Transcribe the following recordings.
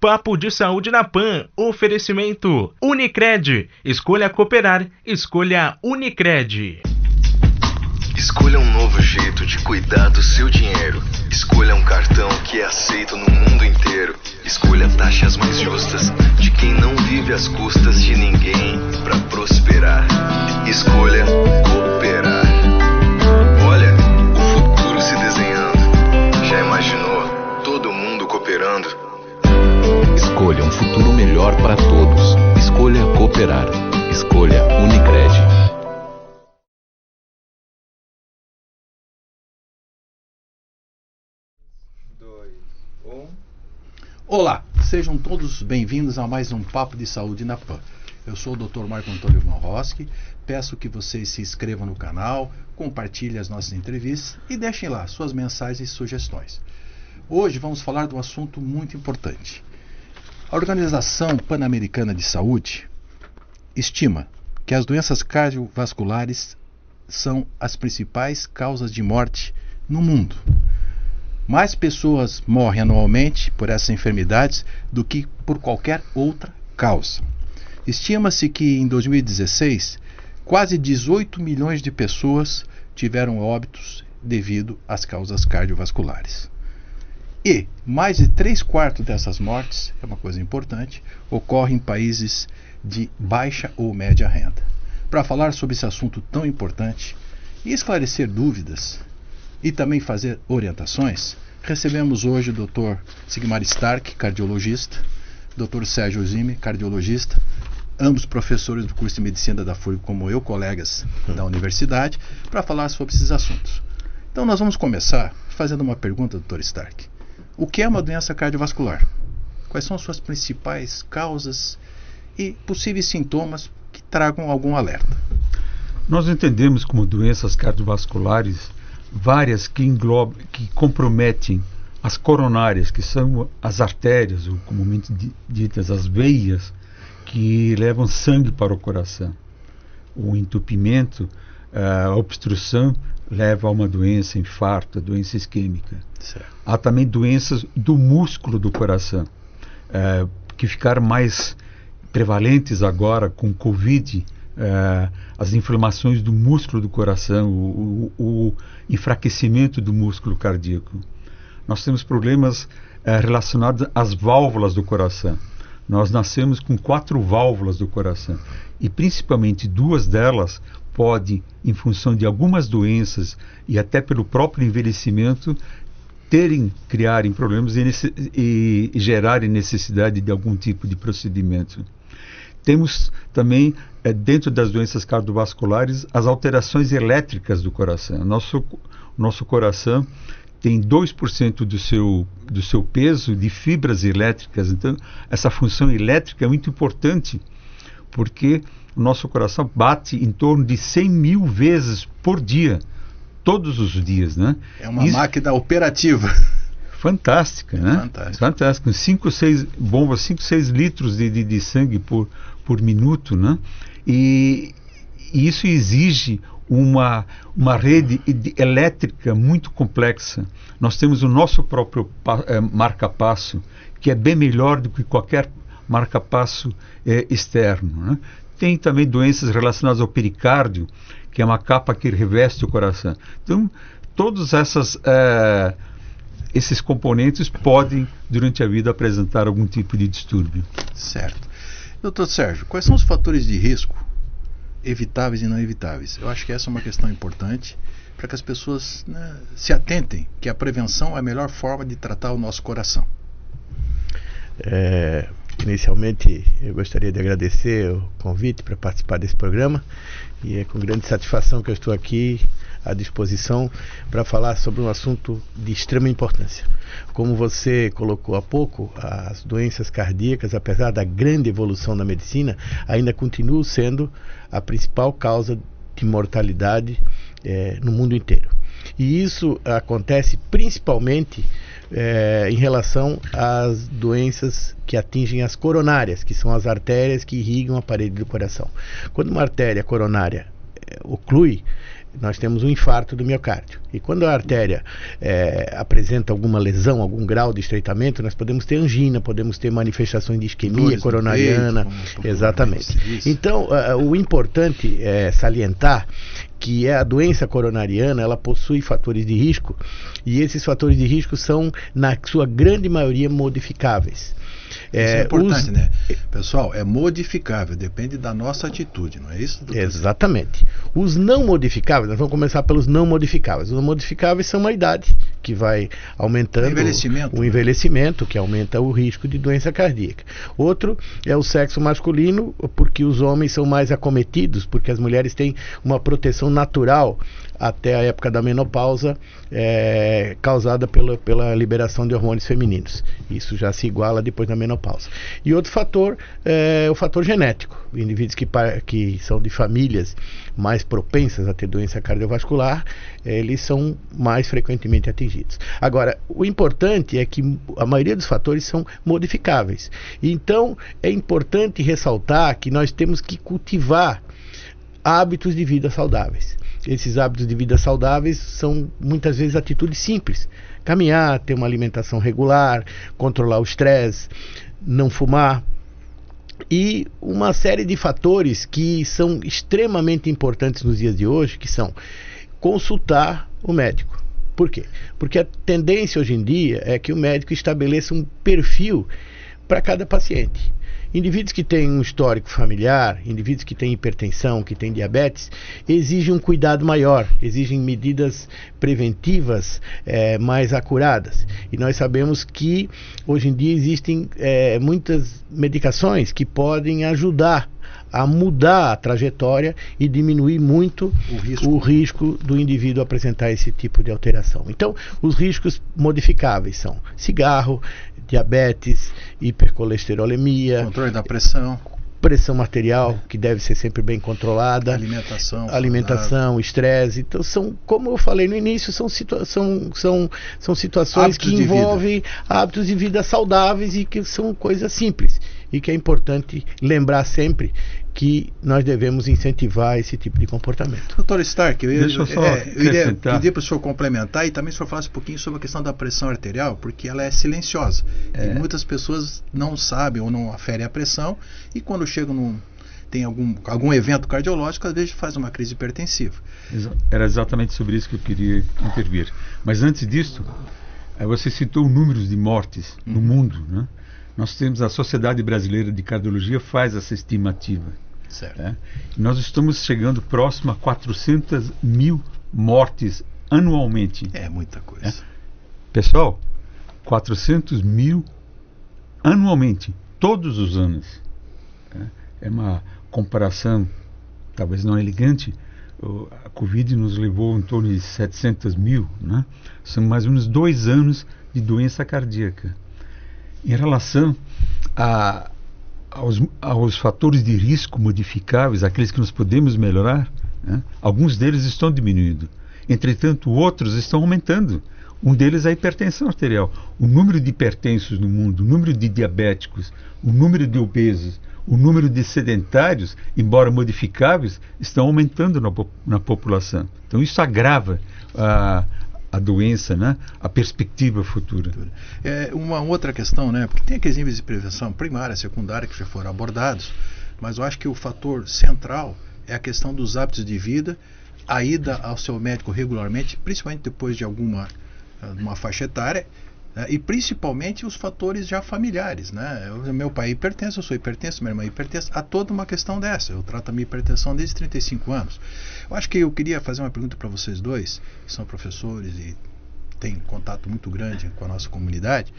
Papo de Saúde na Pan. Oferecimento Unicred. Escolha cooperar. Escolha Unicred. Escolha um novo jeito de cuidar do seu dinheiro. Escolha um cartão que é aceito no mundo inteiro. Escolha taxas mais justas de quem não vive às custas de ninguém para prosperar. Escolha cooperar. Olha, o futuro se desenhando. Já imaginou todo mundo cooperando? Escolha um futuro melhor para todos. Escolha cooperar. Escolha Unicred. Olá, sejam todos bem-vindos a mais um Papo de Saúde na PAN. Eu sou o Dr. Marco Antônio Van Roski, peço que vocês se inscrevam no canal, compartilhem as nossas entrevistas e deixem lá suas mensagens e sugestões. Hoje vamos falar de um assunto muito importante. A Organização Pan-Americana de Saúde estima que as doenças cardiovasculares são as principais causas de morte no mundo. Mais pessoas morrem anualmente por essas enfermidades do que por qualquer outra causa. Estima-se que em 2016, quase 18 milhões de pessoas tiveram óbitos devido às causas cardiovasculares. E mais de 3/4 dessas mortes, é uma coisa importante, ocorrem em países de baixa ou média renda. Para falar sobre esse assunto tão importante e esclarecer dúvidas e também fazer orientações, recebemos hoje o Dr. Sigmar Stark, cardiologista, Dr. Sérgio Zime, cardiologista, ambos professores do curso de medicina da FURG, como eu, colegas da universidade, para falar sobre esses assuntos. Então nós vamos começar fazendo uma pergunta, Dr. Stark. O que é uma doença cardiovascular? Quais são suas principais causas e possíveis sintomas que tragam algum alerta? Nós entendemos como doenças cardiovasculares várias que comprometem as coronárias, que são as artérias, ou comumente ditas as veias, que levam sangue para o coração. O entupimento, a obstrução, leva a uma doença, infarto, doença isquêmica. Certo. Há também doenças do músculo do coração, que ficaram mais prevalentes agora com Covid, as inflamações do músculo do coração, o enfraquecimento do músculo cardíaco. Nós temos problemas relacionados às válvulas do coração. Nós nascemos com 4 válvulas do coração e principalmente 2 delas podem, em função de algumas doenças e até pelo próprio envelhecimento, criarem problemas e gerarem necessidade de algum tipo de procedimento. Temos também, dentro das doenças cardiovasculares, as alterações elétricas do coração. Nosso coração tem 2% do seu peso de fibras elétricas. Então, essa função elétrica é muito importante, porque o nosso coração bate em torno de 100 mil vezes por dia, todos os dias, né? É uma máquina operativa. Fantástica, né? Fantástico. 5, 6 bombas, 5, 6 litros de sangue por minuto, né? E isso exige uma rede elétrica muito complexa. Nós temos o nosso próprio marca-passo, que é bem melhor do que qualquer marca-passo externo, né? Tem também doenças relacionadas ao pericárdio, que é uma capa que reveste o coração. Então, todos esses componentes podem, durante a vida, apresentar algum tipo de distúrbio. Certo. Doutor Sérgio, quais são os fatores de risco evitáveis e não evitáveis? Eu acho que essa é uma questão importante para que as pessoas, né, se atentem que a prevenção é a melhor forma de tratar o nosso coração. Inicialmente, eu gostaria de agradecer o convite para participar desse programa e é com grande satisfação que eu estou aqui à disposição para falar sobre um assunto de extrema importância. Como você colocou há pouco, as doenças cardíacas, apesar da grande evolução da medicina, ainda continuam sendo a principal causa de mortalidade no mundo inteiro. E isso acontece principalmente em relação às doenças que atingem as coronárias, que são as artérias que irrigam a parede do coração. Quando uma artéria coronária oclui, nós temos um infarto do miocárdio. E quando a artéria apresenta alguma lesão, algum grau de estreitamento, nós podemos ter angina, podemos ter manifestações de isquemia coronariana. Exatamente. Então, o importante é salientar que a doença coronariana, ela possui fatores de risco, e esses fatores de risco são, na sua grande maioria, modificáveis. Isso é importante, né? Pessoal, é modificável, depende da nossa atitude, não é isso, doutor? Exatamente. Os não modificáveis, nós vamos começar pelos não modificáveis. Os não modificáveis são a idade, que vai aumentando o envelhecimento, que aumenta o risco de doença cardíaca. Outro é o sexo masculino, porque os homens são mais acometidos, porque as mulheres têm uma proteção natural até a época da menopausa, causada pela liberação de hormônios femininos. Isso já se iguala depois da menopausa. E outro fator é o fator genético. Indivíduos que são de famílias mais propensas a ter doença cardiovascular, eles são mais frequentemente atingidos. Agora, o importante é que a maioria dos fatores são modificáveis. Então, é importante ressaltar que nós temos que cultivar hábitos de vida saudáveis. Esses hábitos de vida saudáveis são muitas vezes atitudes simples. Caminhar, ter uma alimentação regular, controlar o estresse, não fumar. E uma série de fatores que são extremamente importantes nos dias de hoje, que são consultar o médico. Por quê? Porque a tendência hoje em dia é que o médico estabeleça um perfil para cada paciente. Indivíduos que têm um histórico familiar, indivíduos que têm hipertensão, que têm diabetes, exigem um cuidado maior, exigem medidas preventivas mais acuradas. E nós sabemos que hoje em dia existem muitas medicações que ajudar a mudar a trajetória e diminuir muito o risco do indivíduo apresentar esse tipo de alteração. Então, os riscos modificáveis são cigarro, diabetes, hipercolesterolemia, controle da pressão arterial, que deve ser sempre bem controlada, alimentação, estresse. Então, como eu falei no início, são situações que envolvem hábitos de vida saudáveis e que são coisas simples. E que é importante lembrar sempre que nós devemos incentivar esse tipo de comportamento. Doutor Stark, eu iria pedir para o senhor complementar e também se o senhor falasse um pouquinho sobre a questão da pressão arterial, porque ela é silenciosa. E muitas pessoas não sabem ou não aferem a pressão, e quando chegam tem algum evento cardiológico, às vezes faz uma crise hipertensiva. Era exatamente sobre isso que eu queria intervir. Mas antes disso, você citou números de mortes no mundo, né? Nós temos a Sociedade Brasileira de Cardiologia faz essa estimativa. Certo. Nós estamos chegando próximo a 400 mil mortes anualmente. É muita coisa. Pessoal, 400 mil anualmente, todos os anos. É uma comparação, talvez não elegante. A Covid nos levou em torno de 700 mil, né? São mais ou menos 2 anos de doença cardíaca. Em relação aos fatores de risco modificáveis, aqueles que nós podemos melhorar, né? Alguns deles estão diminuindo. Entretanto, outros estão aumentando. Um deles é a hipertensão arterial. O número de hipertensos no mundo, o número de diabéticos, o número de obesos, o número de sedentários, embora modificáveis, estão aumentando na população. Então isso agrava a doença, né? A perspectiva futura. Uma outra questão, né? Porque tem aqueles níveis de prevenção primária, secundária, que já foram abordados, mas eu acho que o fator central é a questão dos hábitos de vida, a ida ao seu médico regularmente, principalmente depois de uma faixa etária, né? E principalmente os fatores já familiares, né? Meu pai é hipertenso, eu sou hipertenso, minha irmã é hipertensa, há toda uma questão dessa. Eu trato a minha hipertensão desde 35 anos. Eu acho que eu queria fazer uma pergunta para vocês dois, que são professores e têm contato muito grande com a nossa comunidade.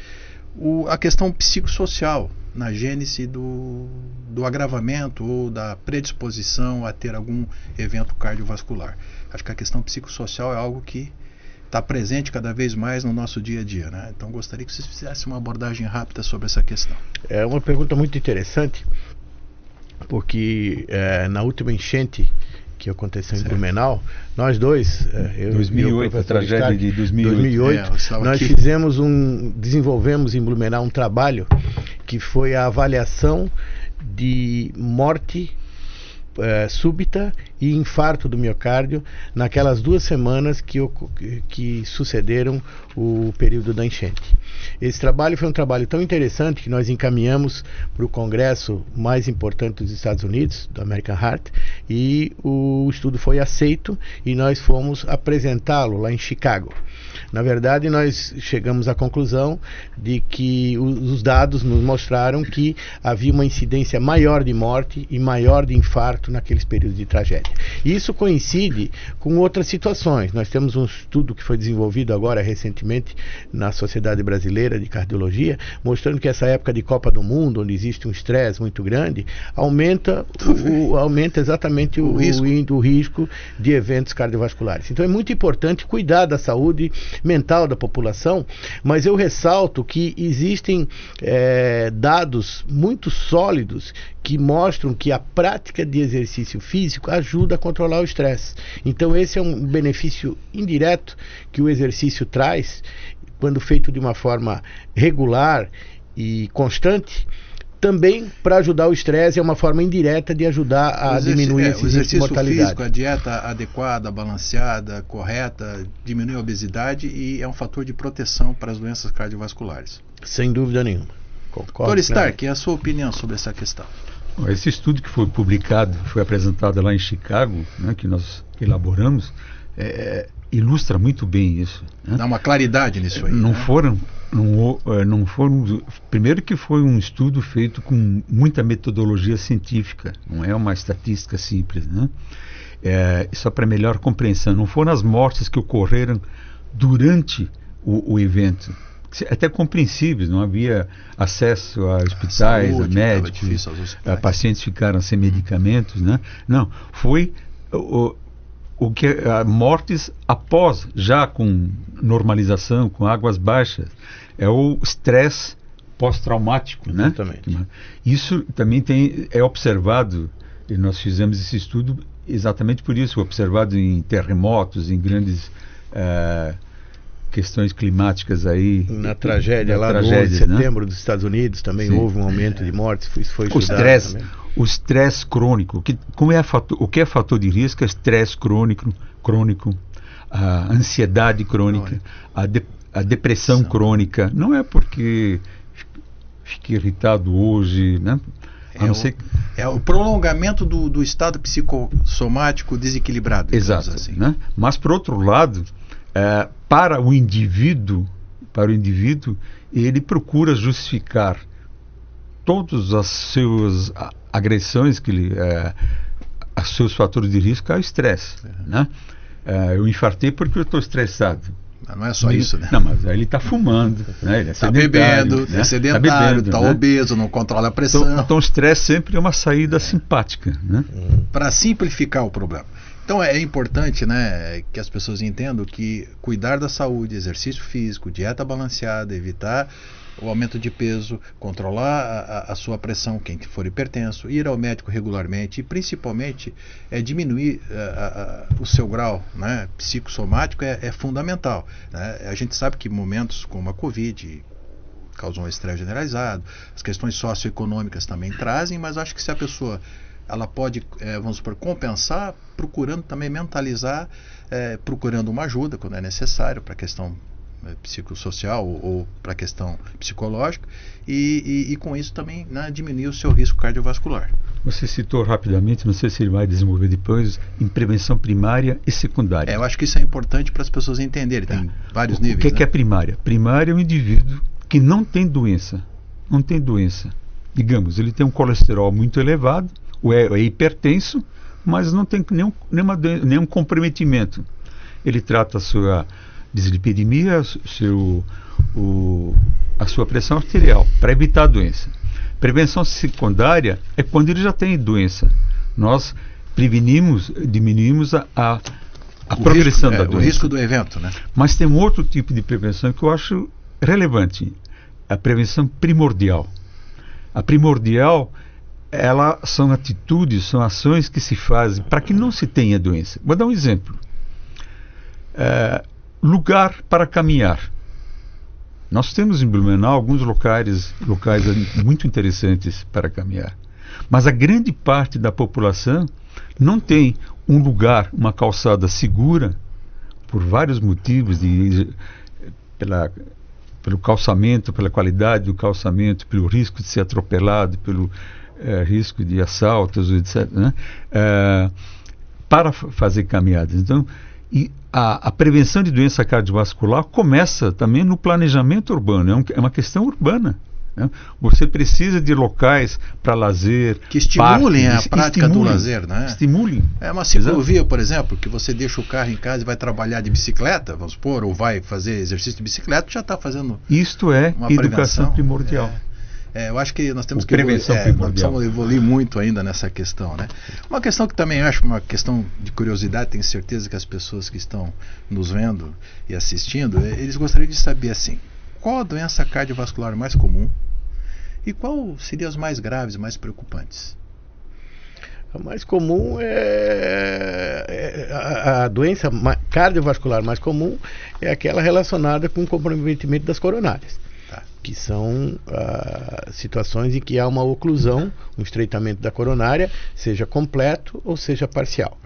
A questão psicossocial na gênese do agravamento ou da predisposição a ter algum evento cardiovascular. Acho que a questão psicossocial é algo que está presente cada vez mais no nosso dia a dia, né? Então gostaria que vocês fizessem uma abordagem rápida sobre essa questão. É uma pergunta muito interessante, porque na última enchente que aconteceu em Blumenau, nós dois, 2008, a tragédia de 2008, nós desenvolvemos em Blumenau um trabalho que foi a avaliação de morte súbita e infarto do miocárdio naquelas 2 semanas que sucederam o período da enchente. Esse trabalho foi um trabalho tão interessante que nós encaminhamos para o congresso mais importante dos Estados Unidos, do American Heart, e o estudo foi aceito e nós fomos apresentá-lo lá em Chicago. Na verdade, nós chegamos à conclusão de que os dados nos mostraram que havia uma incidência maior de morte e maior de infarto naqueles períodos de tragédia. E isso coincide com outras situações. Nós temos um estudo que foi desenvolvido agora recentemente na Sociedade Brasileira de Cardiologia, mostrando que essa época de Copa do Mundo, onde existe um estresse muito grande, aumenta exatamente o risco de eventos cardiovasculares. Então é muito importante cuidar da saúde mental da população, mas eu ressalto que existem dados muito sólidos que mostram que a prática de exercício físico ajuda a controlar o estresse. Então esse é um benefício indireto que o exercício traz, quando feito de uma forma regular e constante. Também para ajudar o estresse é uma forma indireta de ajudar a diminuir esse risco de mortalidade. Físico, a dieta adequada, balanceada, correta, diminui a obesidade e é um fator de proteção para as doenças cardiovasculares. Sem dúvida nenhuma. Concordo. Dr. Stark, a sua opinião sobre essa questão? Esse estudo que foi publicado, foi apresentado lá em Chicago, né, que nós elaboramos, ilustra muito bem isso, né? Dá uma claridade nisso aí. Não foram. Primeiro que foi um estudo feito com muita metodologia científica, não é uma estatística simples, né? Só para melhor compreensão, não foram as mortes que ocorreram durante o evento, até compreensíveis, não havia acesso a hospitais, a médicos, pacientes ficaram sem medicamentos, né? Não, foi o que mortes após, já com normalização, com águas baixas, é o estresse pós-traumático, né? Exatamente. Isso também é observado, e nós fizemos esse estudo exatamente por isso, observado em terremotos, em grandes questões climáticas aí. Na tragédia lá do 11 de setembro, né? Dos Estados Unidos também houve um aumento de mortes, isso foi estudado. O estresse crônico, o que é fator de risco? É estresse crônico, a ansiedade crônica, a depressão crônica. Não é porque fique irritado hoje, né? É o prolongamento do estado psicossomático desequilibrado. Exato. Assim. Né? Mas, por outro lado, para o indivíduo, ele procura justificar todas as suas agressões, os seus fatores de risco ao estresse. Né? Eu infartei porque eu estou estressado. Mas não é só isso, né? Não, mas aí ele está fumando, né? Ele está bebendo, né? É sedentário, está obeso, não controla a pressão. Então o estresse sempre é uma saída simpática, né? Para simplificar o problema. Então é importante, né, que as pessoas entendam que cuidar da saúde, exercício físico, dieta balanceada, evitar o aumento de peso, controlar a sua pressão, quem for hipertenso, ir ao médico regularmente e principalmente diminuir o seu grau, né, psicossomático é fundamental, né? A gente sabe que momentos como a Covid causam um estresse generalizado, as questões socioeconômicas também trazem, mas acho que se a pessoa ela pode, vamos supor, compensar, procurando também mentalizar, procurando uma ajuda quando é necessário para a questão psicossocial ou para a questão psicológica e com isso também, né, diminuir o seu risco cardiovascular. Você citou rapidamente, não sei se ele vai desenvolver depois, em prevenção primária e secundária. Eu acho que isso é importante para as pessoas entenderem, tem vários níveis. O que é primária? Primária é um indivíduo que não tem doença. Digamos, ele tem um colesterol muito elevado, ou é hipertenso, mas não tem nenhum comprometimento. Ele trata a sua dislipidemia, a sua pressão arterial, para evitar a doença. Prevenção secundária é quando ele já tem doença. Nós diminuímos a progressão da doença. O risco do evento, né? Mas tem um outro tipo de prevenção que eu acho relevante, a prevenção primordial. A primordial, são atitudes, são ações que se fazem para que não se tenha doença. Vou dar um exemplo. Lugar para caminhar. Nós temos em Blumenau alguns locais muito interessantes para caminhar. Mas a grande parte da população não tem um lugar, uma calçada segura, por vários motivos, pelo calçamento, pela qualidade do calçamento, pelo risco de ser atropelado, pelo risco de assaltos, etc., né? Para fazer caminhadas. Então, a prevenção de doença cardiovascular começa também no planejamento urbano, é uma questão urbana. Né? Você precisa de locais para lazer, que estimulem parques, a prática do lazer, né? Estimulem. É uma ciclovia, por exemplo, que você deixa o carro em casa e vai trabalhar de bicicleta, vamos supor, ou vai fazer exercício de bicicleta, já está fazendo. Isto é uma educação primordial. Eu acho que nós temos que prevenção primordial. Nós precisamos evoluir muito ainda nessa questão, né? Uma questão que também acho uma questão de curiosidade, tenho certeza que as pessoas que estão nos vendo e assistindo, eles gostariam de saber assim, qual a doença cardiovascular mais comum e qual seriam as mais graves, mais preocupantes? A mais comum a doença cardiovascular mais comum é aquela relacionada com o comprometimento das coronárias. Que são situações em que há uma oclusão, um estreitamento da coronária, seja completo ou seja parcial.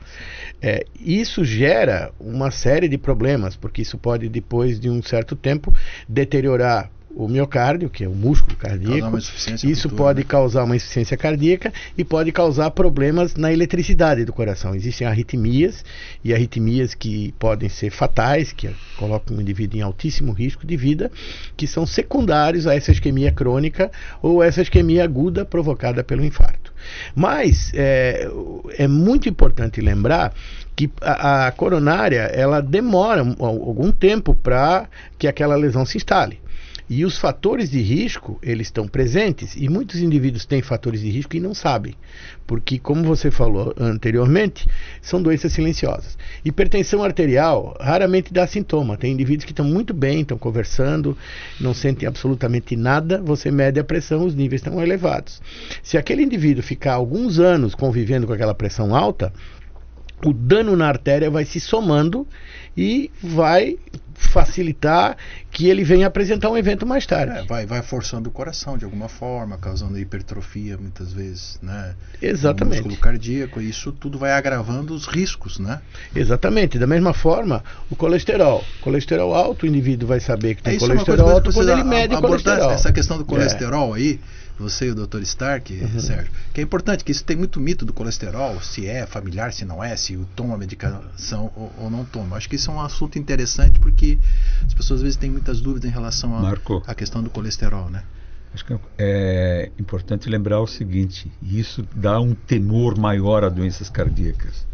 Isso gera uma série de problemas, porque isso pode, depois de um certo tempo, deteriorar o miocárdio, que é o músculo cardíaco. Isso pode causar uma insuficiência cardíaca e pode causar problemas na eletricidade do coração. Existem arritmias, e arritmias que podem ser fatais, que colocam o indivíduo em altíssimo risco de vida, que são secundários a essa isquemia crônica ou essa isquemia aguda provocada pelo infarto. Mas é muito importante lembrar que a coronária ela demora algum tempo para que aquela lesão se instale. E os fatores de risco, eles estão presentes, e muitos indivíduos têm fatores de risco e não sabem, porque, como você falou anteriormente, são doenças silenciosas. Hipertensão arterial raramente dá sintoma. Tem indivíduos que estão muito bem, estão conversando, não sentem absolutamente nada, você mede a pressão, os níveis estão elevados. Se aquele indivíduo ficar alguns anos convivendo com aquela pressão alta, o dano na artéria vai se somando e vai facilitar que ele venha apresentar um evento mais tarde. Vai forçando o coração de alguma forma, causando hipertrofia muitas vezes, né? Exatamente. No músculo cardíaco, e isso tudo vai agravando os riscos, né? Exatamente. Da mesma forma, o colesterol. Colesterol alto, o indivíduo vai saber que tem colesterol alto quando ele mede colesterol. Essa questão do colesterol aí, você e o Dr. Stark, Sérgio, que é importante, que isso tem muito mito do colesterol, se é familiar, se não é, se toma medicação ou não toma. Acho que isso é um assunto interessante, porque as pessoas às vezes têm muitas dúvidas em relação à questão do colesterol, né? Acho que é importante lembrar o seguinte, e isso dá um temor maior a doenças cardíacas.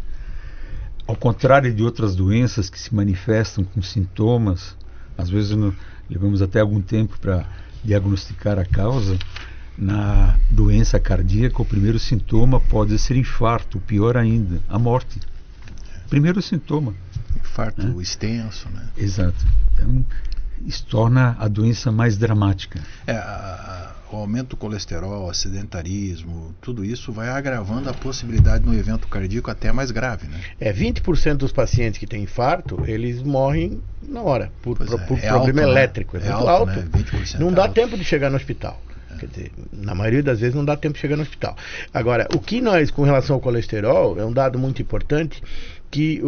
Ao contrário de outras doenças que se manifestam com sintomas, às vezes levamos até algum tempo para diagnosticar a causa. Na doença cardíaca, o primeiro sintoma pode ser infarto, pior ainda, a morte. Primeiro sintoma. Infarto extenso, né? Exato. Então, isso torna a doença mais dramática. O aumento do colesterol, sedentarismo, tudo isso vai agravando a possibilidade no evento cardíaco até mais grave, né? 20% dos pacientes que têm infarto, eles morrem na hora, por problema alto, elétrico. Né? É muito alto. Né? 20% não dá tempo de chegar no hospital. Quer dizer, na maioria das vezes não dá tempo de chegar no hospital. Agora, o que nós, com relação ao colesterol, é um dado muito importante, que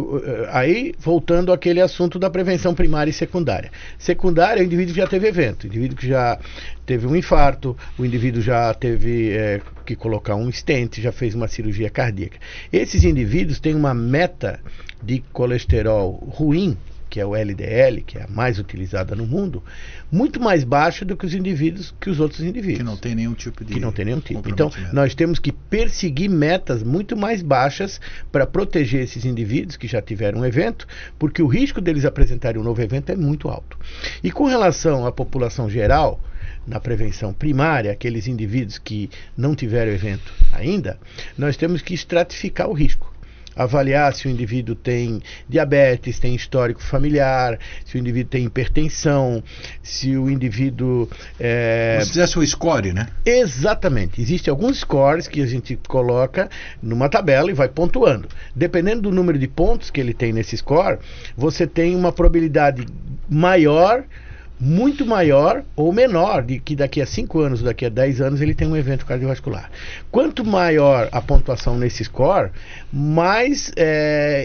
aí, voltando àquele assunto da prevenção primária e secundária. Secundária é o indivíduo que já teve evento, o indivíduo que já teve um infarto, o indivíduo já teve que colocar um stent, já fez uma cirurgia cardíaca. Esses indivíduos têm uma meta de colesterol ruim, que é o LDL, que é a mais utilizada no mundo, muito mais baixa do que os outros indivíduos. Que não tem nenhum tipo de Então, nós temos que perseguir metas muito mais baixas para proteger esses indivíduos que já tiveram um evento, porque o risco deles apresentarem um novo evento é muito alto. E com relação à população geral, na prevenção primária, aqueles indivíduos que não tiveram evento ainda, nós temos que estratificar o risco. Avaliar se o indivíduo tem diabetes, tem histórico familiar, se o indivíduo tem hipertensão, se o indivíduo... Se fizesse o score, né? Exatamente. Existem alguns scores que a gente coloca numa tabela e vai pontuando. Dependendo do número de pontos que ele tem nesse score, você tem uma probabilidade maior, muito maior ou menor de que daqui a 5 anos, daqui a 10 anos ele tem um evento cardiovascular. Quanto maior a pontuação nesse score, mais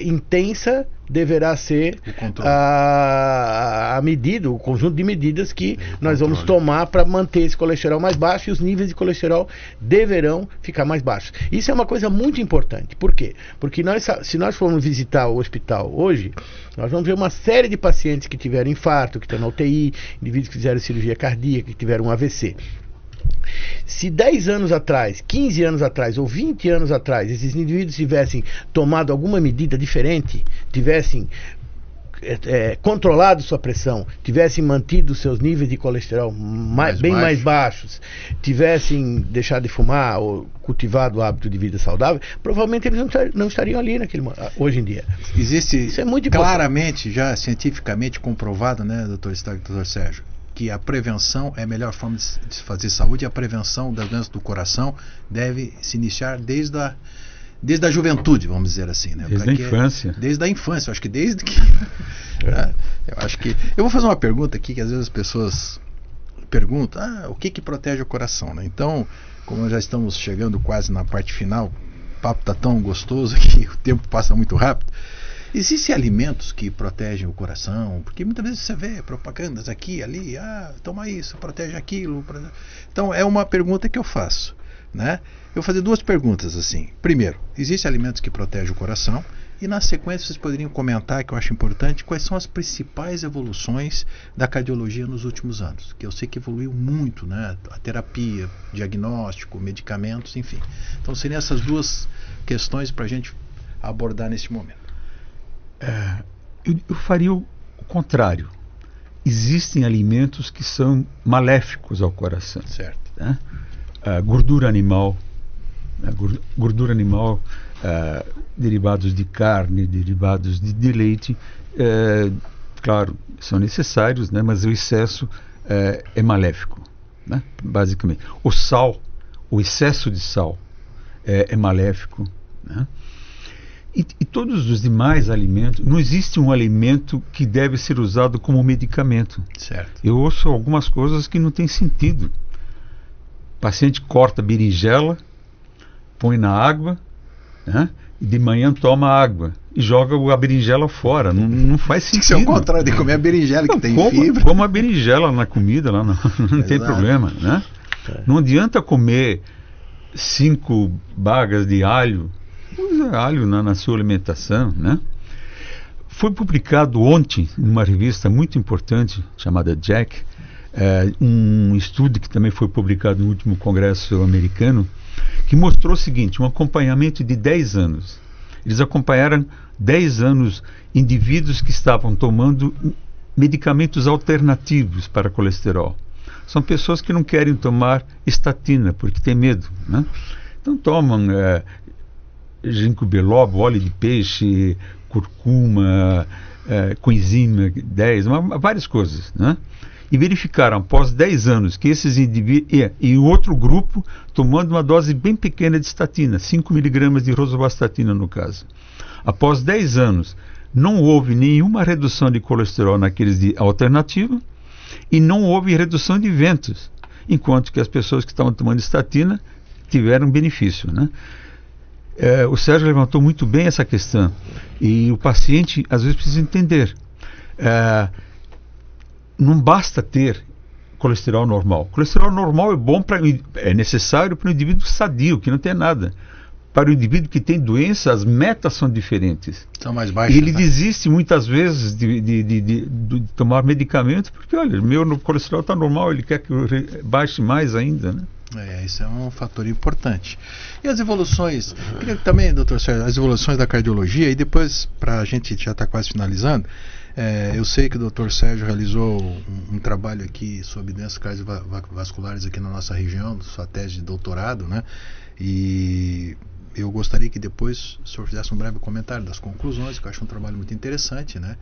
intensa deverá ser a medida, o conjunto de medidas que nós vamos tomar para manter esse colesterol mais baixo, e os níveis de colesterol deverão ficar mais baixos. Isso é uma coisa muito importante. Por quê? Porque se nós formos visitar o hospital hoje, nós vamos ver uma série de pacientes que tiveram infarto, que estão na UTI, indivíduos que fizeram cirurgia cardíaca, que tiveram um AVC. Se 10 anos atrás, 15 anos atrás ou 20 anos atrás esses indivíduos tivessem tomado alguma medida diferente, tivessem controlado sua pressão, tivessem mantido seus níveis de colesterol mais baixos, tivessem deixado de fumar ou cultivado o hábito de vida saudável, provavelmente eles não estariam ali hoje em dia. Isso é muito claramente, importante. Já cientificamente comprovado, né, doutor Sérgio, que a prevenção é a melhor forma de se fazer saúde. A prevenção das doenças do coração deve se iniciar desde a juventude, vamos dizer assim, né? Desde a infância. Desde a infância, eu acho que desde que... Eu vou fazer uma pergunta aqui, que às vezes as pessoas perguntam, o que protege o coração, né? Então, como nós já estamos chegando quase na parte final, o papo está tão gostoso que o tempo passa muito rápido. Existem alimentos que protegem o coração? Porque muitas vezes você vê propagandas aqui, ali, toma isso, protege aquilo. Então é uma pergunta que eu faço, né? Eu vou fazer 2 perguntas assim. Primeiro, existem alimentos que protegem o coração? E na sequência vocês poderiam comentar, que eu acho importante, quais são as principais evoluções da cardiologia nos últimos anos, que eu sei que evoluiu muito, né? A terapia, diagnóstico, medicamentos, enfim. Então seriam essas 2 questões para a gente abordar neste momento. Eu faria o contrário. Existem alimentos que são maléficos ao coração. Certo. Né? Gordura animal, derivados de carne, derivados de leite, claro, são necessários, né? Mas o excesso é maléfico, né? Basicamente. O excesso de sal é maléfico, né? E todos os demais alimentos, não existe um alimento que deve ser usado como medicamento. Certo. Eu ouço algumas coisas que não têm sentido. O paciente corta berinjela, põe na água, né, e de manhã toma água e joga a berinjela fora. Não faz sentido. Isso é o contrário de comer a berinjela, que tem fibra. Como a berinjela na comida, lá não tem problema, né? Não adianta comer 5 bagas de alho. Usa alho na sua alimentação, né? Foi publicado ontem, numa revista muito importante, chamada Jack, um estudo que também foi publicado no último congresso americano, que mostrou o seguinte, um acompanhamento de 10 anos. Eles acompanharam 10 anos indivíduos que estavam tomando medicamentos alternativos para colesterol. São pessoas que não querem tomar estatina, porque tem medo, né? Então tomam ginkgo biloba, óleo de peixe, curcuma, coenzima 10, várias coisas, né? E verificaram após 10 anos que esses indivíduos e o outro grupo tomando uma dose bem pequena de estatina, 5 mg de rosuvastatina no caso. Após 10 anos não houve nenhuma redução de colesterol naqueles de alternativa e não houve redução de eventos, enquanto que as pessoas que estavam tomando estatina tiveram benefício, né? O Sérgio levantou muito bem essa questão e o paciente às vezes precisa entender, não basta ter colesterol normal. Colesterol normal é necessário para o indivíduo sadio, que não tem nada. Para o indivíduo que tem doença, as metas são diferentes. São mais baixas. E ele desiste muitas vezes de tomar medicamento porque, olha, meu colesterol está normal, ele quer que eu baixe mais ainda, né? Isso é um fator importante. E as evoluções, queria também, doutor Sérgio, as evoluções da cardiologia, e depois, para a gente já está quase finalizando, eu sei que o doutor Sérgio realizou um trabalho aqui sobre doenças cardiovasculares aqui na nossa região, sua tese de doutorado, né? E eu gostaria que depois o senhor fizesse um breve comentário das conclusões, que eu acho um trabalho muito interessante, né?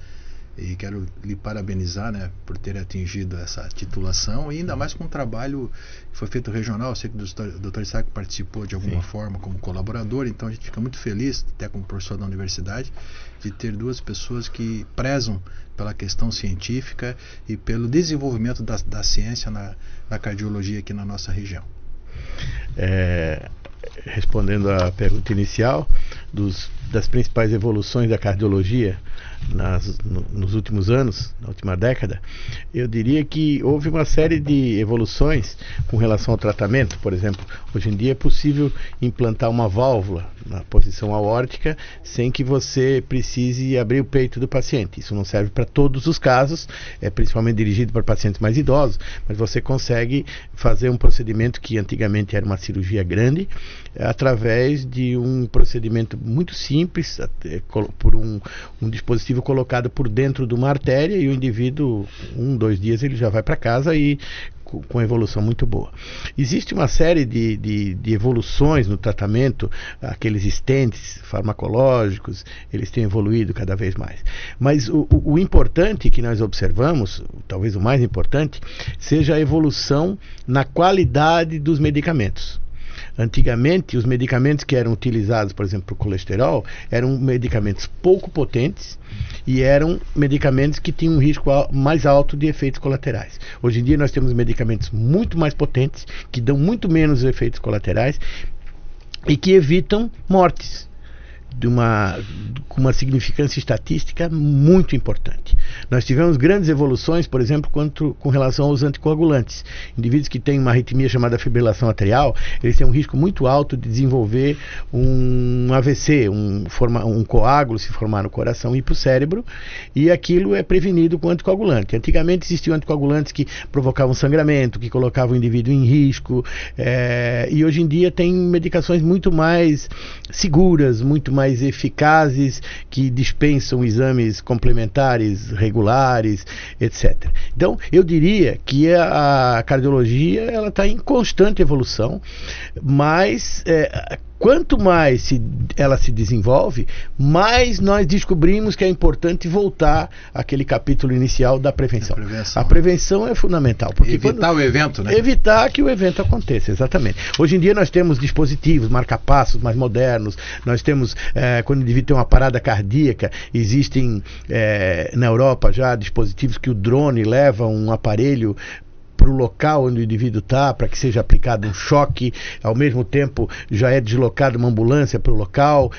E quero lhe parabenizar, né, por ter atingido essa titulação, e ainda mais com um trabalho que foi feito regional. Eu sei que o Dr. Isaac participou de alguma forma como colaborador, então a gente fica muito feliz, até como professor da universidade, de ter duas pessoas que prezam pela questão científica e pelo desenvolvimento da ciência na cardiologia aqui na nossa região. Respondendo à pergunta inicial, das principais evoluções da cardiologia nos últimos anos, na última década, eu diria que houve uma série de evoluções com relação ao tratamento. Por exemplo, hoje em dia é possível implantar uma válvula na posição aórtica sem que você precise abrir o peito do paciente. Isso não serve para todos os casos, é principalmente dirigido para pacientes mais idosos, mas você consegue fazer um procedimento que antigamente era uma cirurgia grande, através de um procedimento muito simples, por um dispositivo colocado por dentro de uma artéria, e o indivíduo, 2 dias, ele já vai para casa e com evolução muito boa. Existe uma série de evoluções no tratamento, aqueles stents farmacológicos, eles têm evoluído cada vez mais. Mas o importante que nós observamos, talvez o mais importante, seja a evolução na qualidade dos medicamentos. Antigamente, os medicamentos que eram utilizados, por exemplo, para o colesterol, eram medicamentos pouco potentes e eram medicamentos que tinham um risco mais alto de efeitos colaterais. Hoje em dia nós temos medicamentos muito mais potentes, que dão muito menos efeitos colaterais e que evitam mortes, com uma significância estatística muito importante. Nós tivemos grandes evoluções, por exemplo, com relação aos anticoagulantes. Indivíduos que têm uma arritmia chamada fibrilação atrial, eles têm um risco muito alto de desenvolver um AVC, um coágulo se formar no coração e ir para o cérebro, e aquilo é prevenido com anticoagulante. Antigamente existiam anticoagulantes que provocavam sangramento, que colocavam o indivíduo em risco, e hoje em dia tem medicações muito mais seguras, muito mais eficazes, que dispensam exames complementares regulares, etc. Então, eu diria que a cardiologia ela está em constante evolução, mas quanto mais ela se desenvolve, mais nós descobrimos que é importante voltar àquele capítulo inicial da prevenção. A prevenção é fundamental. Porque evitar o evento, né? Evitar que o evento aconteça, exatamente. Hoje em dia nós temos dispositivos, marca-passos mais modernos, nós temos, quando o indivíduo tem uma parada cardíaca, existem na Europa já dispositivos que o drone leva um aparelho para o local onde o indivíduo está, para que seja aplicado um choque, ao mesmo tempo já é deslocada uma ambulância para o local.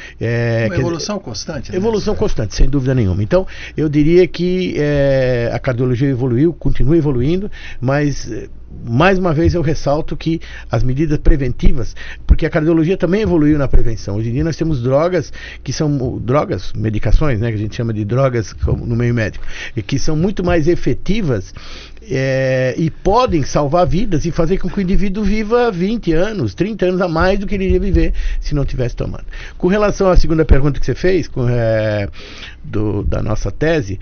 Uma evolução constante. Né? Evolução constante, sem dúvida nenhuma. Então, eu diria que a cardiologia evoluiu, continua evoluindo, mas mais uma vez eu ressalto que as medidas preventivas, porque a cardiologia também evoluiu na prevenção. Hoje em dia nós temos drogas que são medicações, né, que a gente chama de drogas no meio médico, que são muito mais efetivas e podem salvar vidas e fazer com que o indivíduo viva 20 anos, 30 anos a mais do que ele iria viver se não tivesse tomando. Com relação à segunda pergunta que você fez, da nossa tese,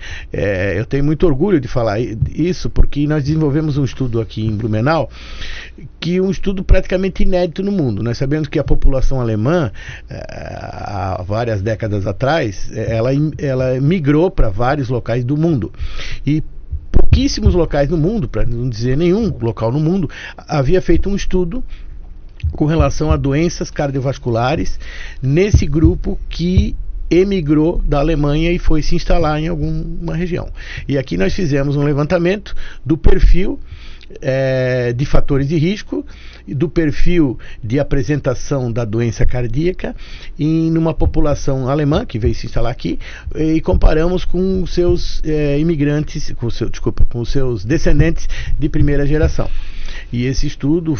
eu tenho muito orgulho de falar isso, porque nós desenvolvemos um estudo aqui em Blumenau, que é um estudo praticamente inédito no mundo. Nós sabemos que a população alemã, há várias décadas atrás, ela migrou para vários locais do mundo, e pouquíssimos locais no mundo, para não dizer nenhum local no mundo, havia feito um estudo com relação a doenças cardiovasculares nesse grupo que emigrou da Alemanha e foi se instalar em alguma região. E aqui nós fizemos um levantamento do perfil de fatores de risco e do perfil de apresentação da doença cardíaca numa população alemã que veio se instalar aqui, e comparamos com os seus imigrantes, com os seus descendentes de primeira geração. E esse estudo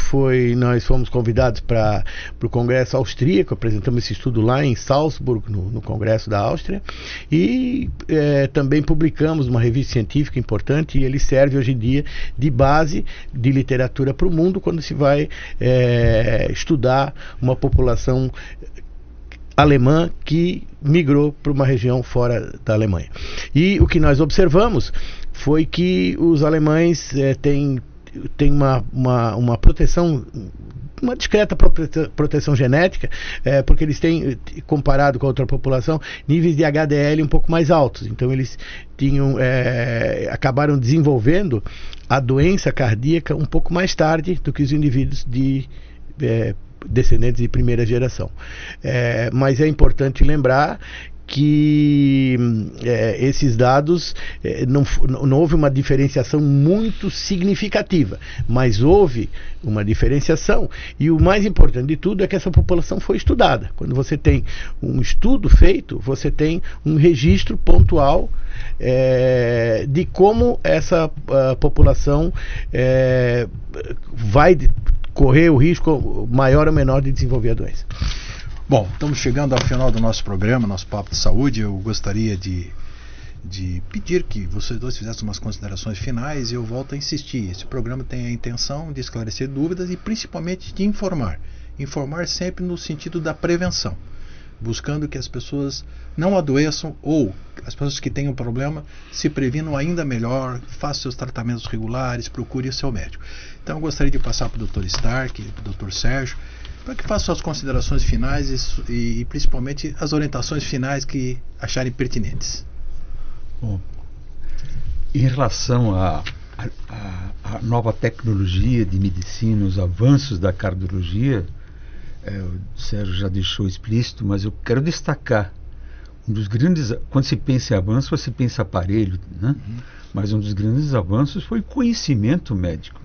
nós fomos convidados para o Congresso Austríaco, apresentamos esse estudo lá em Salzburg, no Congresso da Áustria, e também publicamos uma revista científica importante, e ele serve hoje em dia de base de literatura para o mundo quando se vai estudar uma população alemã que migrou para uma região fora da Alemanha. E o que nós observamos foi que os alemães têm uma proteção uma discreta proteção genética, porque eles têm, comparado com a outra população, níveis de HDL um pouco mais altos. Então eles acabaram desenvolvendo a doença cardíaca um pouco mais tarde do que os indivíduos descendentes de primeira geração. Mas é importante lembrar que esses dados não houve uma diferenciação muito significativa, mas houve uma diferenciação, e o mais importante de tudo é que essa população foi estudada. Quando você tem um estudo feito, você tem um registro pontual de como essa população vai correr o risco maior ou menor de desenvolver a doença. Bom, estamos chegando ao final do nosso programa, nosso Papo de Saúde. Eu gostaria de pedir que vocês dois fizessem umas considerações finais, e eu volto a insistir. Esse programa tem a intenção de esclarecer dúvidas e principalmente de informar. Informar sempre no sentido da prevenção, buscando que as pessoas não adoeçam, ou as pessoas que tenham problema se previnam ainda melhor, façam seus tratamentos regulares, procure o seu médico. Então eu gostaria de passar para o Dr. Stark, para o Dr. Sérgio, para que façam as considerações finais e principalmente as orientações finais que acharem pertinentes. Bom, em relação à nova tecnologia de medicina, os avanços da cardiologia, o Sérgio já deixou explícito, mas eu quero destacar um dos grandes... Quando se pensa em avanço, você pensa aparelho, né? Mas um dos grandes avanços foi o conhecimento médico,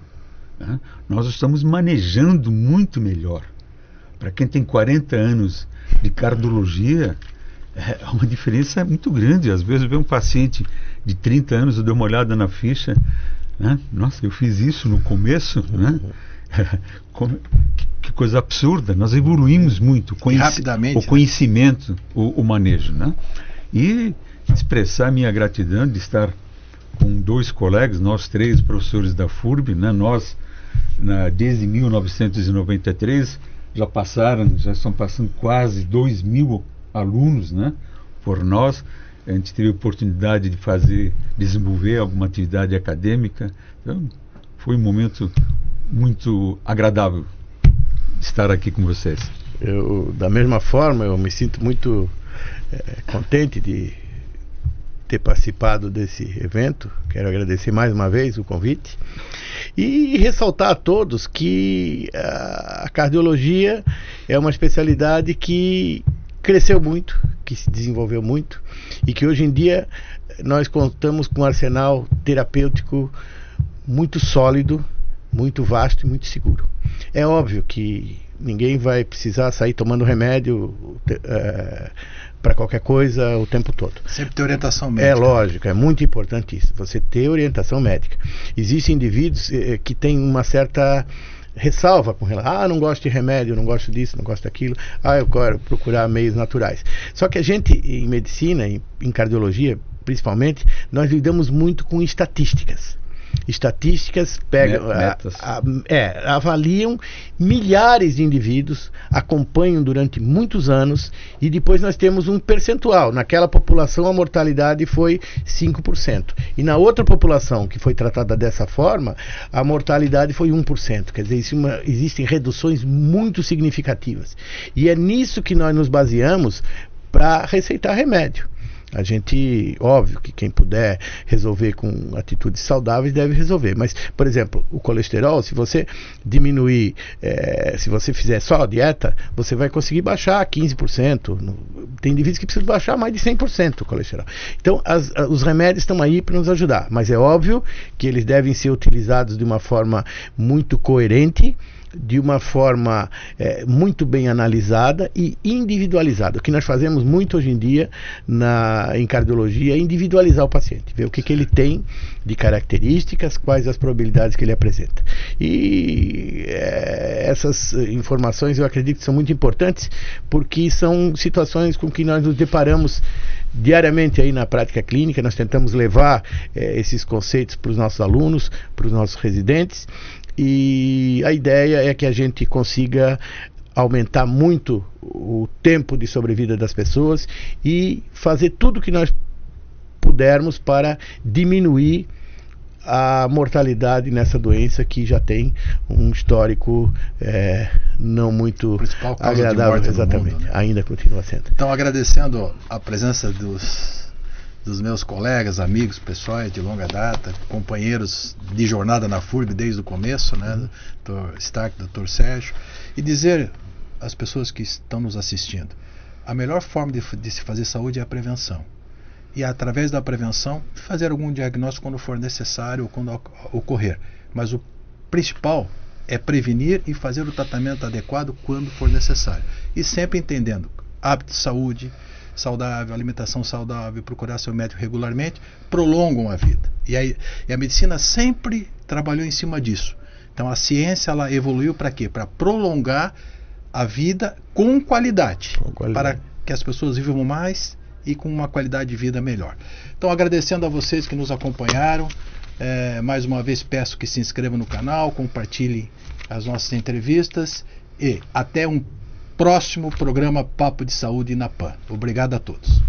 né? Nós estamos manejando muito melhor. Para quem tem 40 anos de cardiologia, é uma diferença muito grande. Às vezes vem um paciente de 30 anos, eu dei uma olhada na ficha, né? Nossa, eu fiz isso no começo, né? Que coisa absurda. Nós evoluímos muito. Rapidamente. O conhecimento, o manejo, né? E expressar minha gratidão de estar com dois colegas, nós três professores da FURB, né? Nós, desde 1993, já estão passando quase 2.000 alunos, né, por nós. A gente teve a oportunidade de desenvolver alguma atividade acadêmica. Então, foi um momento muito agradável estar aqui com vocês. Da mesma forma, eu me sinto muito contente de ter participado desse evento. Quero agradecer mais uma vez o convite e ressaltar a todos que a cardiologia é uma especialidade que cresceu muito, que se desenvolveu muito, e que hoje em dia nós contamos com um arsenal terapêutico muito sólido, muito vasto e muito seguro. É óbvio que ninguém vai precisar sair tomando remédio para qualquer coisa o tempo todo. Sempre ter orientação médica. É lógico, é muito importante isso, você ter orientação médica. Existem indivíduos que têm uma certa ressalva com relação, não gosto de remédio, não gosto disso, não gosto daquilo, eu quero procurar meios naturais. Só que a gente, em medicina, em cardiologia principalmente, nós lidamos muito com estatísticas. Estatísticas avaliam milhares de indivíduos, acompanham durante muitos anos, e depois nós temos um percentual. Naquela população a mortalidade foi 5%, e na outra população que foi tratada dessa forma a mortalidade foi 1%. Quer dizer, existem reduções muito significativas, e é nisso que nós nos baseamos para receitar remédio. A gente, óbvio que quem puder resolver com atitudes saudáveis deve resolver, mas, por exemplo, o colesterol, se você diminuir, se você fizer só a dieta, você vai conseguir baixar 15%. Tem indivíduos que precisam baixar mais de 100% o colesterol. Então, os remédios estão aí para nos ajudar, mas é óbvio que eles devem ser utilizados de uma forma muito coerente, de uma forma muito bem analisada e individualizada. O que nós fazemos muito hoje em dia em cardiologia é individualizar o paciente, ver o que ele tem de características, quais as probabilidades que ele apresenta. E essas informações eu acredito que são muito importantes, porque são situações com que nós nos deparamos diariamente aí na prática clínica. Nós tentamos levar esses conceitos para os nossos alunos, para os nossos residentes, e a ideia é que a gente consiga aumentar muito o tempo de sobrevida das pessoas e fazer tudo o que nós pudermos para diminuir a mortalidade nessa doença que já tem um histórico não muito agradável, exatamente, mundo, né? Ainda continua sendo. Então, agradecendo a presença dos meus colegas, amigos, pessoais de longa data, companheiros de jornada na FURB desde o começo, né? Dr. Stark, Dr. Sérgio, e dizer às pessoas que estão nos assistindo, a melhor forma de se fazer saúde é a prevenção. E através da prevenção, fazer algum diagnóstico quando for necessário ou quando ocorrer. Mas o principal é prevenir e fazer o tratamento adequado quando for necessário. E sempre entendendo hábito de saúde saudável, alimentação saudável, procurar seu médico regularmente, prolongam a vida. E a medicina sempre trabalhou em cima disso. Então a ciência ela evoluiu para quê? Para prolongar a vida com qualidade. Para que as pessoas vivam mais e com uma qualidade de vida melhor. Então, agradecendo a vocês que nos acompanharam, mais uma vez peço que se inscrevam no canal, compartilhem as nossas entrevistas e até um próximo programa Papo de Saúde na PAN. Obrigado a todos.